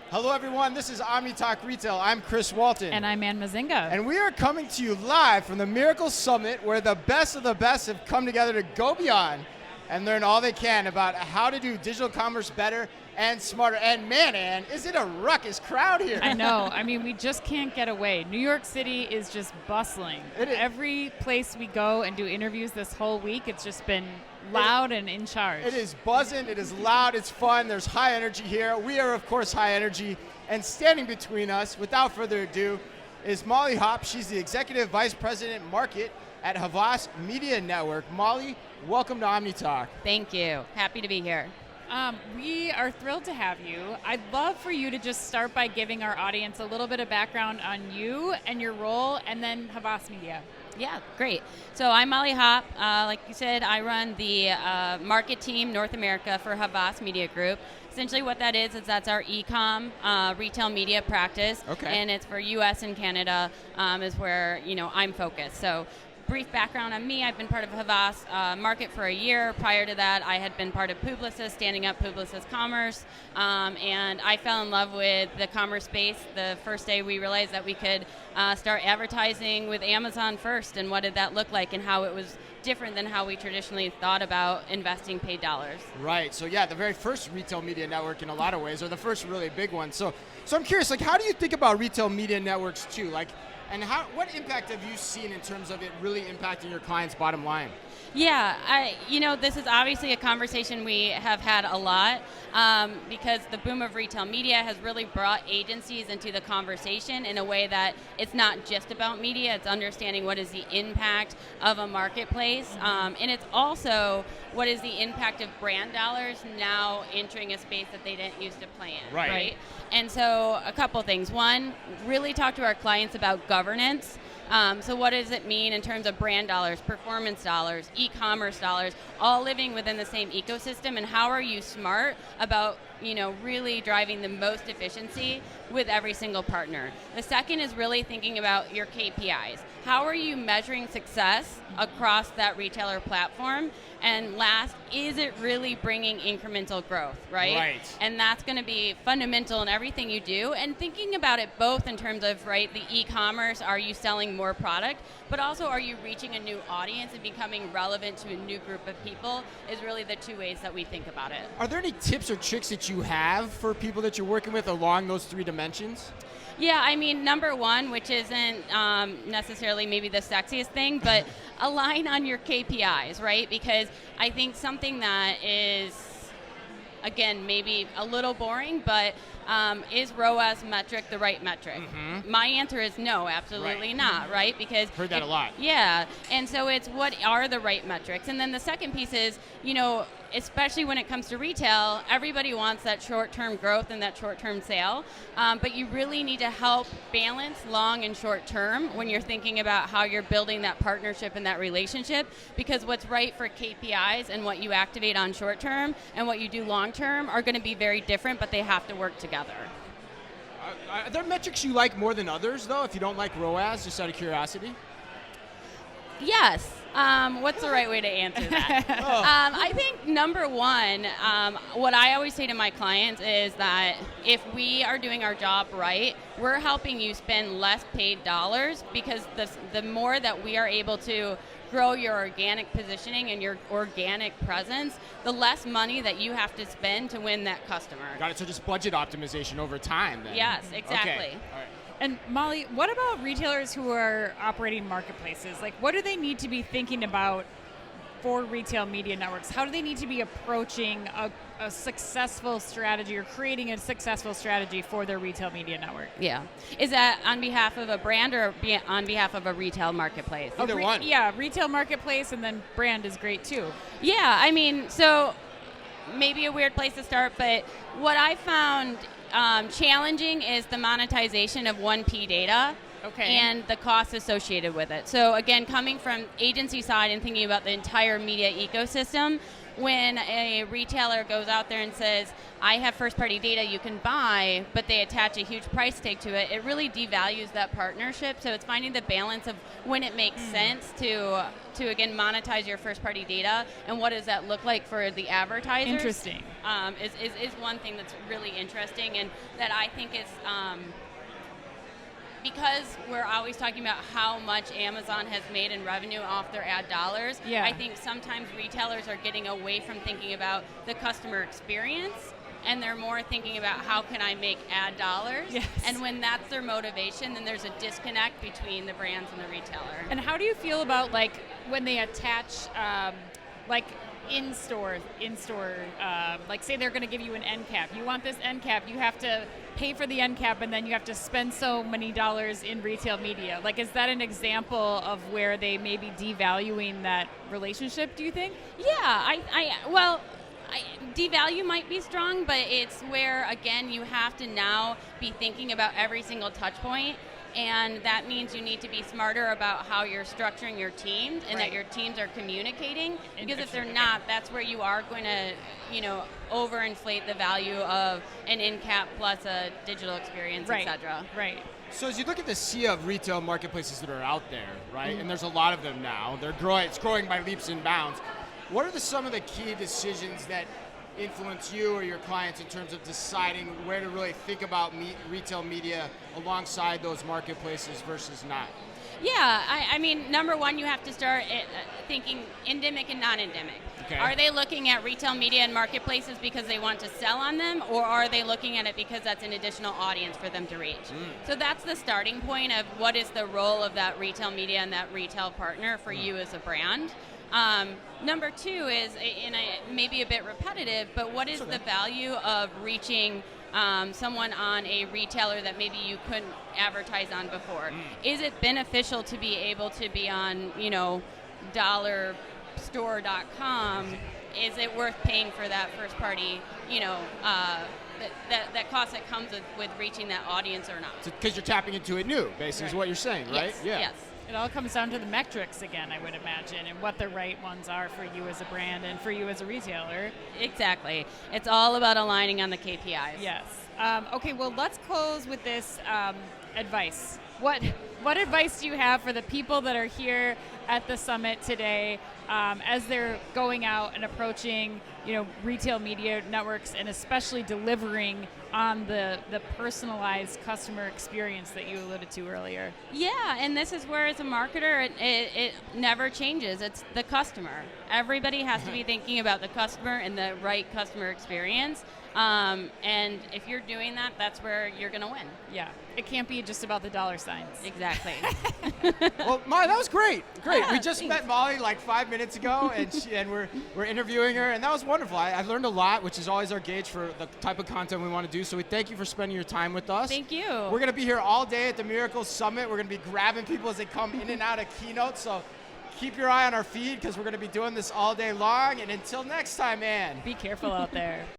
Hello, everyone. This is OmniTalk Retail. I'm Chris Walton. And I'm Ann Mazinga. And we are coming to you live from the Mirakl Summit, where the best of the best have come together to go beyond and learn all they can about how to do digital commerce better and smarter. And man, Ann, is it a ruckus crowd here? I know. I mean, we just can't get away. New York City is just bustling. Every place we go and do interviews this whole week, it's just been loud and in charge. It is buzzing, it is loud, it's fun, there's high energy here. We are, of course, high energy. And standing between us, without further ado, is Molly Hopp. She's the Executive Vice President Market at Havas Media Network. Molly, welcome to OmniTalk. Thank you. Happy to be here. We are thrilled to have you. I'd love for you to just start by giving our audience a little bit of background on you and your role, and then Havas Media. Yeah, great. So I'm Molly Hopp. Like you said, I run the market team North America for Havas Media Group. Essentially what that is that's our e-com retail media practice. Okay. And it's for US and Canada is where I'm focused. So brief background on me, I've been part of Havas Market for a year. Prior to that, I had been part of Publicis, standing up Publicis Commerce, and I fell in love with the commerce space the first day we realized that we could start advertising with Amazon first, and what did that look like, and how it was different than how we traditionally thought about investing paid dollars. Right, so yeah, the very first retail media network in a lot of ways, or the first really big one. So I'm curious, like, how do you think about retail media networks too? Like, and what impact have you seen in terms of it really impacting your clients' bottom line? Yeah, this is obviously a conversation we have had a lot because the boom of retail media has really brought agencies into the conversation in a way that it's not just about media, it's understanding what is the impact of a marketplace, and it's also what is the impact of brand dollars now entering a space that they didn't used to play in, right? And so a couple things. One, really talk to our clients about governance. So what does it mean in terms of brand dollars, performance dollars, e-commerce dollars, all living within the same ecosystem, and how are you smart about really driving the most efficiency with every single partner? The second is really thinking about your KPIs. How are you measuring success across that retailer platform? And last, is it really bringing incremental growth, right? Right. And that's going to be fundamental in everything you do. And thinking about it both in terms of, right, the e-commerce, are you selling more product, but also are you reaching a new audience and becoming relevant to a new group of people is really the two ways that we think about it. Are there any tips or tricks that you have for people that you're working with along those three dimensions? Yeah, I mean, number one, which isn't necessarily maybe the sexiest thing, but align on your KPIs, right? Because I think something that is, again, maybe a little boring, but is ROAS metric the right metric? Mm-hmm. My answer is no, absolutely not, right? Because heard that a lot. Yeah, and so it's what are the right metrics? And then the second piece is, especially when it comes to retail, everybody wants that short-term growth and that short-term sale, but you really need to help balance long and short-term when you're thinking about how you're building that partnership and that relationship, because what's right for KPIs and what you activate on short-term and what you do long-term are going to be very different, but they have to work together. Are there metrics you like more than others, though, if you don't like ROAS, just out of curiosity? Yes. What's the right way to answer that? I think number one, what I always say to my clients is that if we are doing our job right, we're helping you spend less paid dollars, because the more that we are able to grow your organic positioning and your organic presence, the less money that you have to spend to win that customer. Got it. So just budget optimization over time, then. Yes, exactly. Okay. All right. And Molly, what about retailers who are operating marketplaces? Like, what do they need to be thinking about for retail media networks? How do they need to be approaching a successful strategy or creating a successful strategy for their retail media network? Yeah. Is that on behalf of a brand or on behalf of a retail marketplace? Either one. Yeah, retail marketplace, and then brand is great too. Yeah, I mean, so maybe a weird place to start, but what I found challenging is the monetization of 1P data. Okay. And the costs associated with it. So again, coming from agency side and thinking about the entire media ecosystem, when a retailer goes out there and says, I have first-party data you can buy, but they attach a huge price tag to it, it really devalues that partnership. So it's finding the balance of when it makes sense to again monetize your first-party data, and what does that look like for the advertisers. Interesting. Is one thing that's really interesting, and that I think is because we're always talking about how much Amazon has made in revenue off their ad dollars. Yeah. I think sometimes retailers are getting away from thinking about the customer experience, and they're more thinking about how can I make ad dollars. Yes. And when that's their motivation, then there's a disconnect between the brands and the retailer. And how do you feel about like when they attach like in-store, like say they're going to give you an end cap. You want this end cap, you have to pay for the end cap, and then you have to spend so many dollars in retail media. Like, is that an example of where they may be devaluing that relationship, do you think? Yeah, devalue might be strong, but it's where, again, you have to now be thinking about every single touch point. And that means you need to be smarter about how you're structuring your teams, and that your teams are communicating. Because if they're not, that's where you are going to, overinflate the value of an in-cap plus a digital experience, Right. etc. Right. So as you look at the sea of retail marketplaces that are out there, right, and there's a lot of them now, they're growing. It's growing by leaps and bounds. What are some of the key decisions that influence you or your clients in terms of deciding where to really think about retail media alongside those marketplaces versus not? Yeah, I mean, number one, you have to start thinking endemic and non-endemic. Okay. Are they looking at retail media and marketplaces because they want to sell on them, or are they looking at it because that's an additional audience for them to reach? So that's the starting point of what is the role of that retail media and that retail partner for you as a brand. Number two is, and I may be a bit repetitive, but what is the value of reaching someone on a retailer that maybe you couldn't advertise on before? Is it beneficial to be able to be on, dollarstore.com? Is it worth paying for that first party, that cost that comes with reaching that audience or not? Because you're tapping into it new, basically, is what you're saying, right? Yes, yes. It all comes down to the metrics again, I would imagine, and what the right ones are for you as a brand and for you as a retailer. Exactly. It's all about aligning on the KPIs. Yes. Okay, well, let's close with this advice. What advice do you have for the people that are here at the summit today as they're going out and approaching, retail media networks, and especially delivering on the personalized customer experience that you alluded to earlier? Yeah, and this is where, as a marketer, it never changes. It's the customer. Everybody has to be thinking about the customer and the right customer experience. And if you're doing that, that's where you're going to win. Yeah, it can't be just about the dollar signs. Exactly. Well, Molly, that was great. Yeah, We just met Molly like 5 minutes ago, and we're interviewing her, and that was wonderful. I learned a lot, which is always our gauge for the type of content we want to do. So we thank you for spending your time with us. Thank you. We're going to be here all day at the Mirakl Summit. We're going to be grabbing people as they come in and out of keynotes. So keep your eye on our feed, because we're going to be doing this all day long. And until next time, Ann. Be careful out there.